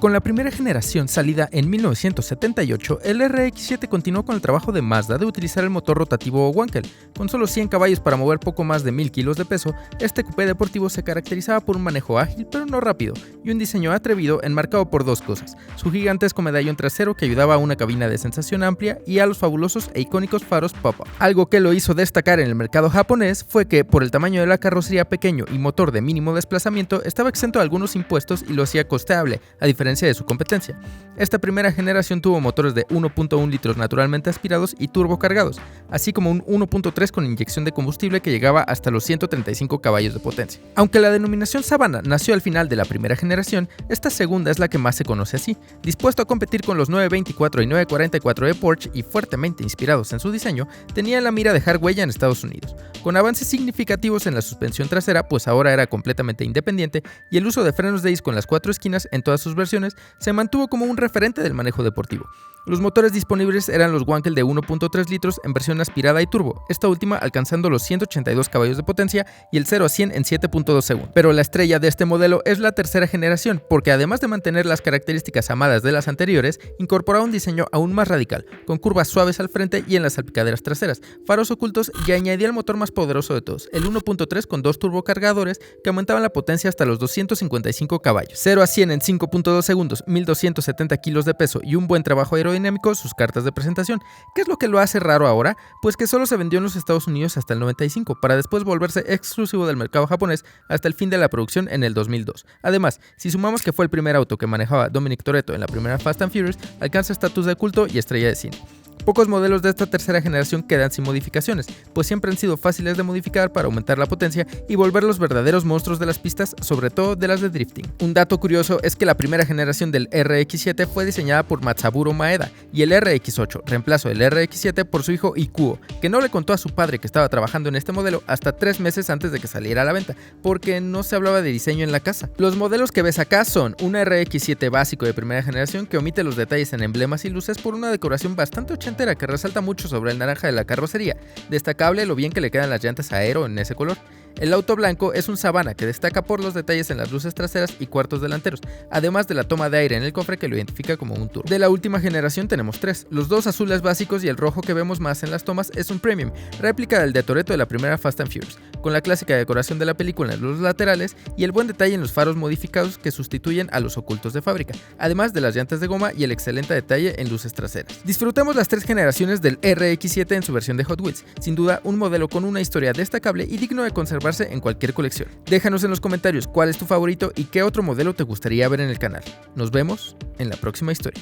Con la primera generación salida en 1978, el RX-7 continuó con el trabajo de Mazda de utilizar el motor rotativo Wankel. Con solo 100 caballos para mover poco más de 1000 kilos de peso, este coupé deportivo se caracterizaba por un manejo ágil pero no rápido, y un diseño atrevido enmarcado por dos cosas: su gigantesco medallón trasero que ayudaba a una cabina de sensación amplia y a los fabulosos e icónicos faros pop-up. Algo que lo hizo destacar en el mercado japonés fue que, por el tamaño de la carrocería pequeño y motor de mínimo desplazamiento, estaba exento de algunos impuestos y lo hacía costeable, a diferencia de su competencia. Esta primera generación tuvo motores de 1.1 litros naturalmente aspirados y turbocargados, así como un 1.3 con inyección de combustible que llegaba hasta los 135 caballos de potencia. Aunque la denominación Savana nació al final de la primera generación, esta segunda es la que más se conoce así. Dispuesto a competir con los 924 y 944 de Porsche y fuertemente inspirados en su diseño, tenía en la mira dejar huella en Estados Unidos, con avances significativos en la suspensión trasera, pues ahora era completamente independiente, y el uso de frenos de disco en las 4 esquinas en todas sus versiones se mantuvo como un referente del manejo deportivo. Los motores disponibles eran los Wankel de 1.3 litros en versión aspirada y turbo, esta última alcanzando los 182 caballos de potencia y el 0 a 100 en 7.2 segundos. Pero la estrella de este modelo es la tercera generación, porque además de mantener las características amadas de las anteriores, incorporaba un diseño aún más radical, con curvas suaves al frente y en las salpicaderas traseras, faros ocultos, y añadía el motor más poderoso de todos, el 1.3 con dos turbocargadores que aumentaban la potencia hasta los 255 caballos. 0 a 100 en 5.2 segundos, 1270 kilos de peso y un buen trabajo aerodinámico, sus cartas de presentación. ¿Qué es lo que lo hace raro ahora? Pues que solo se vendió en los Estados Unidos hasta el 95, para después volverse exclusivo del mercado japonés hasta el fin de la producción en el 2002. Además, si sumamos que fue el primer auto que manejaba Dominic Toretto en la primera Fast and Furious, alcanza estatus de culto y estrella de cine. Pocos modelos de esta tercera generación quedan sin modificaciones, pues siempre han sido fáciles de modificar para aumentar la potencia y volverlos verdaderos monstruos de las pistas, sobre todo de las de drifting. Un dato curioso es que la primera generación del RX-7 fue diseñada por Matsaburo Maeda, y el RX-8 reemplazó el RX-7 por su hijo Ikuo, que no le contó a su padre que estaba trabajando en este modelo hasta 3 meses antes de que saliera a la venta, porque no se hablaba de diseño en la casa. Los modelos que ves acá son un RX-7 básico de primera generación que omite los detalles en emblemas y luces por una decoración bastante ochentera que resalta mucho sobre el naranja de la carrocería, destacable lo bien que le quedan las llantas Aero en ese color. El auto blanco es un Savana que destaca por los detalles en las luces traseras y cuartos delanteros, además de la toma de aire en el cofre que lo identifica como un turbo. De la última generación tenemos 3, los dos azules básicos y el rojo que vemos más en las tomas es un Premium, réplica del de Toretto de la primera Fast and Furious, con la clásica decoración de la película en los laterales y el buen detalle en los faros modificados que sustituyen a los ocultos de fábrica, además de las llantas de goma y el excelente detalle en luces traseras. Disfrutemos las 3 generaciones del RX-7 en su versión de Hot Wheels, sin duda un modelo con una historia destacable y digno de conservarse en cualquier colección. Déjanos en los comentarios cuál es tu favorito y qué otro modelo te gustaría ver en el canal. Nos vemos en la próxima historia.